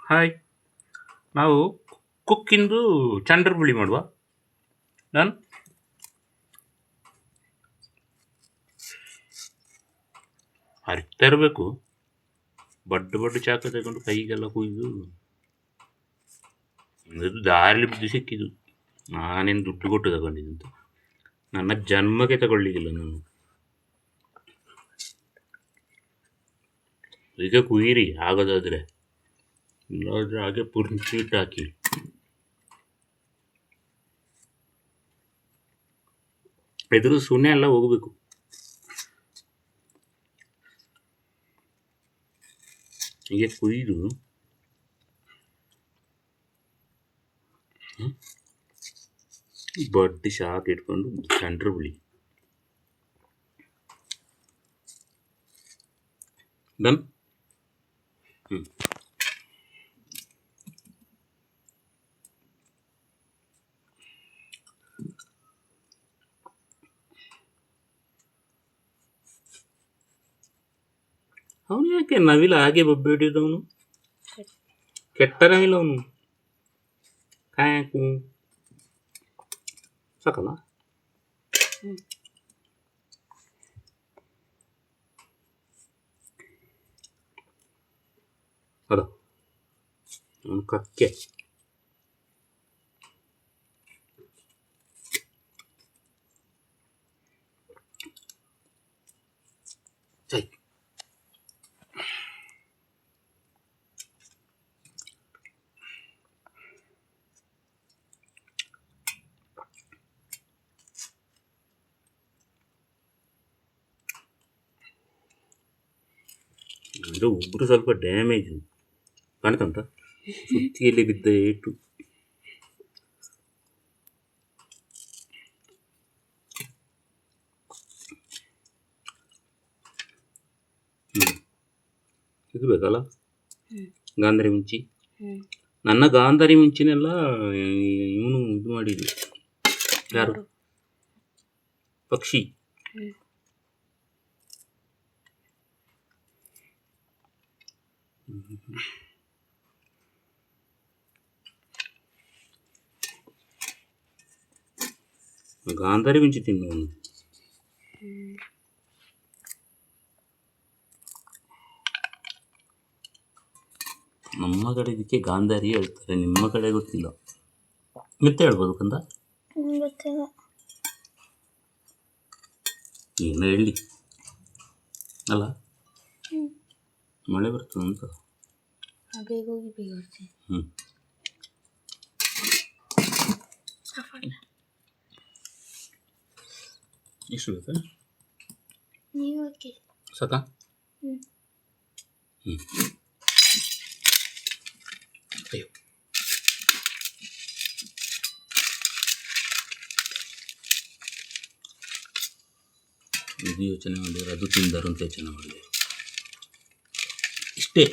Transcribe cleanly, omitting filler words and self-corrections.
Hi, ನಾವು ಕುಕ್ಕಿಂದು ಚಂಡ್ರಬುಳಿ ಮಾಡುವ. ನಾನು ಅರಿತಾ ಇರಬೇಕು. ಬಡ್ಡು ಚಾಕು ತಗೊಂಡು ಕೈಗೆಲ್ಲ ಕುಯ್ದು ಅದು ದಾರಿಲಿ ಬಿದ್ದು ಸಿಕ್ಕಿದ್ದು. ನಾನೇನು ದುಡ್ಡು ಕೊಟ್ಟು ತಗೊಂಡಿದ್ದಂತ, ನನ್ನ ಜನ್ಮಕ್ಕೆ ತಗೊಳ್ಳಿಕ್ಕಿಲ್ಲ ನಾನು. ಈಗ ಕುಯ್ಯಿರಿ ಆಗೋದಾದ್ರೆ, ಇಲ್ಲಾದ್ರೆ ಹಾಗೆ ಪುರ್ಚೀಟ್ ಹಾಕಿ. ಎದುರು ಸುಣ್ಣೆ ಎಲ್ಲ ಹೋಗ್ಬೇಕು. ಹೀಗೆ ಕುಯ್ದು ಬಡ್ಡಿ ಶಾಕ್ ಇಟ್ಕೊಂಡು ಚಂಡ್ರಬುಳಿ ಡನ್. ಅವನು ಯಾಕೆ ನವಿಲ ಹಾಗೆ ಬೊಬ್ಬೆ ಹಿಡಿದವನು? ಕೆಟ್ಟ ನವಿಲ ಅವನು. ಕಾಯಕು ಸಾಕಲ್ಲ. ಅದ ಅವನು ಕಕ್ಕೆ. ಸೈ ಅಂದರೆ ಒಬ್ಬರು ಸ್ವಲ್ಪ ಡ್ಯಾಮೇಜ್ ಕಾಣ್ತಂತ, ಸುತ್ತಿಯಲ್ಲಿ ಬಿದ್ದ ಏಟು. ಇದು ಬೇಕಲ್ಲ ಗಾಂಧಾರಿ ಮಿಂಚಿ. ನನ್ನ ಗಾಂಧಾರಿ ಮಿಂಚಿನೆಲ್ಲ ಇವನು ಇದು ಮಾಡಿದ್ದು ಯಾರು? ಪಕ್ಷಿ. ಗಾಂಧಾರಿ ಮಿಂಚಿ ತಿನ್ನೋನು. ನಮ್ಮ ಕಡೆ ಇದಕ್ಕೆ ಗಾಂಧಾರಿ ಹೇಳ್ತಾರೆ, ನಿಮ್ಮ ಕಡೆ ಗೊತ್ತಿಲ್ಲ. ಮೆತ್ತೆ ಹೇಳ್ಬೋದು ಕಂದ? ಏನು ಹೇಳಿ ಅಲ್ಲ, ಮಳೆ ಬರ್ತದೆ ಅಂತ. ಎಷ್ಟು ಬೇಕಾ ಸಾಕಾ? ಅಯ್ಯೋ, ಇದು ಯೋಚನೆ ಮಾಡಿದ್ರೆ ಅದು ತಿಂದರು ಅಂತ ಯೋಚನೆ ಮಾಡಿದೆ. ಇಷ್ಟೇ.